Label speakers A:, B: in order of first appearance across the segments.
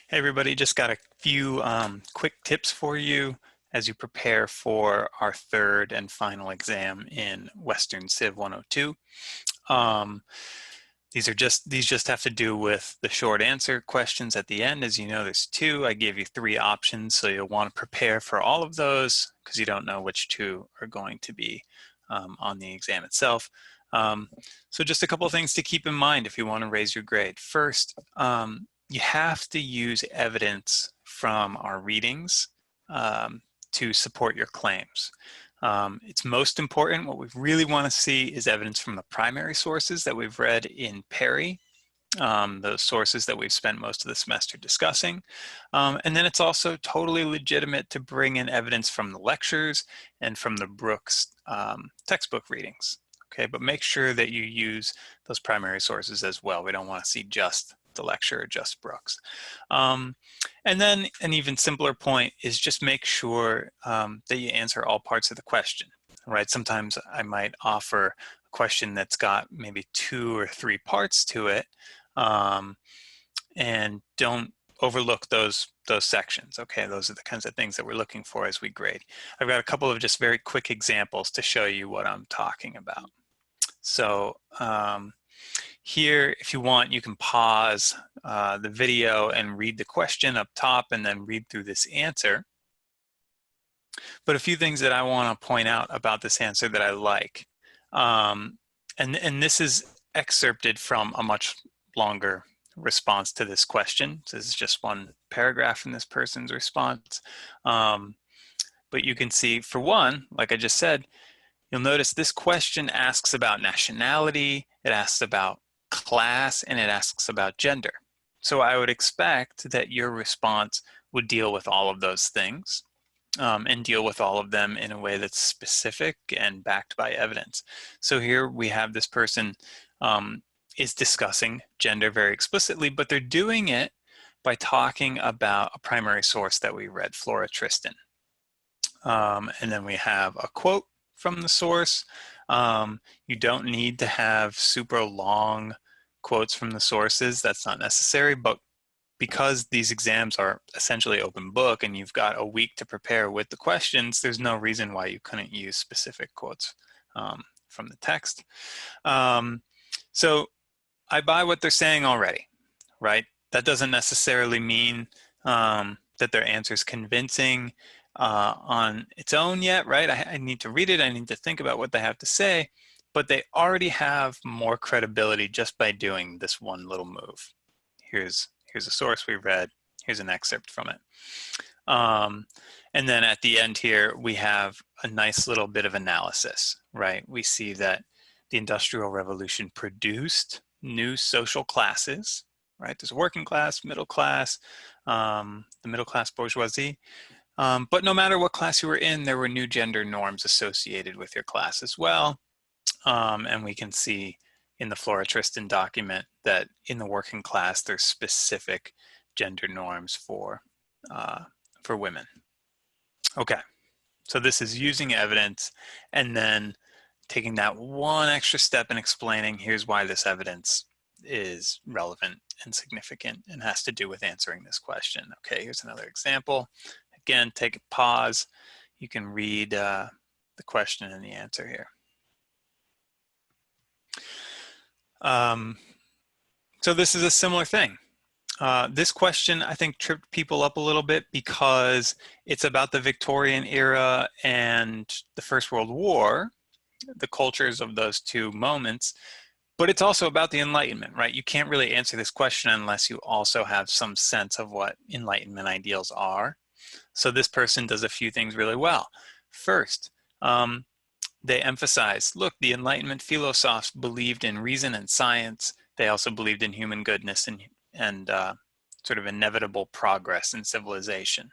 A: Hey everybody, just got a few quick tips for you as you prepare for our third and final exam in Western Civ 102. Um, these just have to do with the short answer questions at the end. As you know, there's two. I gave you three options, so you'll want to prepare for all of those because you don't know which two are going to be on the exam itself. So just a couple of things to keep in mind if you want to raise your grade. First, you have to use evidence from our readings to support your claims. It's most important. What we really want to see is evidence from the primary sources that we've read in Perry, those sources that we've spent most of the semester discussing. And then it's also totally legitimate to bring in evidence from the lectures and from the Brooks textbook readings. Okay, but make sure that you use those primary sources as well. We don't want to see just the lecture or just Brooks. And then an even simpler point is just make sure that you answer all parts of the question, right? Sometimes I might offer a question that's got maybe 2 or 3 parts to it, and don't overlook those sections. Okay, those are the kinds of things that we're looking for as we grade. I've got a couple of just very quick examples to show you what I'm talking about. So here, if you want, you can pause the video and read the question up top and then read through this answer. But a few things that I want to point out about this answer that I like. And this is excerpted from a much longer response to this question. So this is just one paragraph in this person's response. But you can see, for one, like I just said, you'll notice this question asks about nationality, it asks about class, and it asks about gender. So I would expect that your response would deal with all of those things and deal with all of them in a way that's specific and backed by evidence. So here we have this person is discussing gender very explicitly, but they're doing it by talking about a primary source that we read, Flora Tristan. And then we have a quote from the source. You don't need to have super long quotes from the sources. That's not necessary, but because these exams are essentially open book and you've got a week to prepare with the questions, there's no reason why you couldn't use specific quotes from the text. So I buy what they're saying already, right? That doesn't necessarily mean that their answer is convincing on its own yet, right? I need to read it, I need to think about what they have to say, but they already have more credibility just by doing this one little move. Here's a source we read, here's an excerpt from it. And then at the end here, we have a nice little bit of analysis, right? We see that the Industrial Revolution produced new social classes, right? There's a working class, middle class, the middle class bourgeoisie. But no matter what class you were in, there were new gender norms associated with your class as well. And we can see in the Flora Tristan document that in the working class, there's specific gender norms for women. Okay, so this is using evidence and then taking that one extra step and explaining here's why this evidence is relevant and significant and has to do with answering this question. Okay, here's another example. Again, take a pause. You can read the question and the answer here. So this is a similar thing. This question, I think, tripped people up a little bit because it's about the Victorian era and the First World War, the cultures of those two moments, but it's also about the Enlightenment, right? You can't really answer this question unless you also have some sense of what Enlightenment ideals are. So this person does a few things really well. First, they emphasize, look, the Enlightenment philosophers believed in reason and science. They also believed in human goodness and sort of inevitable progress in civilization.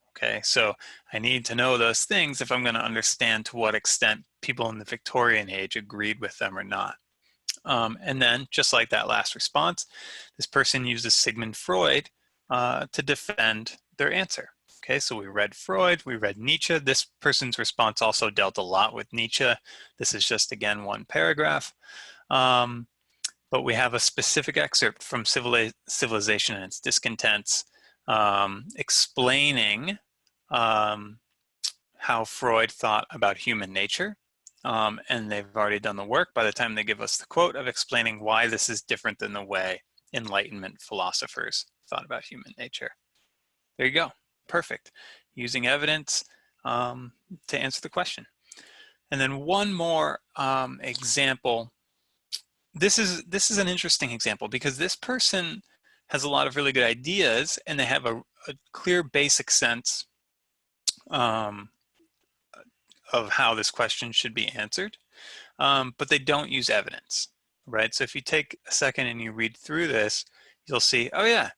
A: Okay, so I need to know those things if I'm going to understand to what extent people in the Victorian age agreed with them or not. And then, just like that last response, this person uses Sigmund Freud to defend their answer. Okay, so we read Freud, we read Nietzsche. This person's response also dealt a lot with Nietzsche. This is just, again, one paragraph. But we have a specific excerpt from Civilization and Its Discontents explaining how Freud thought about human nature. And they've already done the work by the time they give us the quote of explaining why this is different than the way Enlightenment philosophers thought about human nature. There you go. Perfect. Using evidence to answer the question. And then one more example. This is an interesting example because this person has a lot of really good ideas and they have a clear basic sense of how this question should be answered, but they don't use evidence, right? So if you take a second and you read through this, you'll see, oh yeah,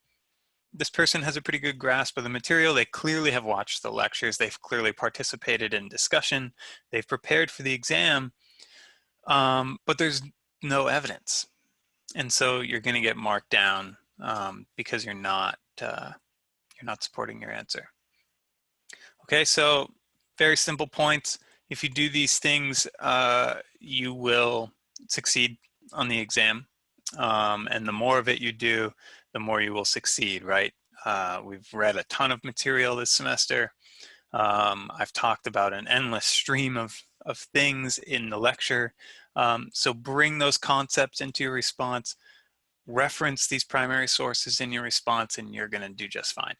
A: this person has a pretty good grasp of the material. They clearly have watched the lectures. They've clearly participated in discussion. They've prepared for the exam, but there's no evidence. And so you're going to get marked down because you're not supporting your answer. Okay, so very simple points. If you do these things, you will succeed on the exam. And the more of it you do, the more you will succeed, right? We've read a ton of material this semester. I've talked about an endless stream of things in the lecture. So bring those concepts into your response, reference these primary sources in your response, and you're going to do just fine.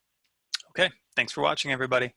A: Okay, thanks for watching, everybody.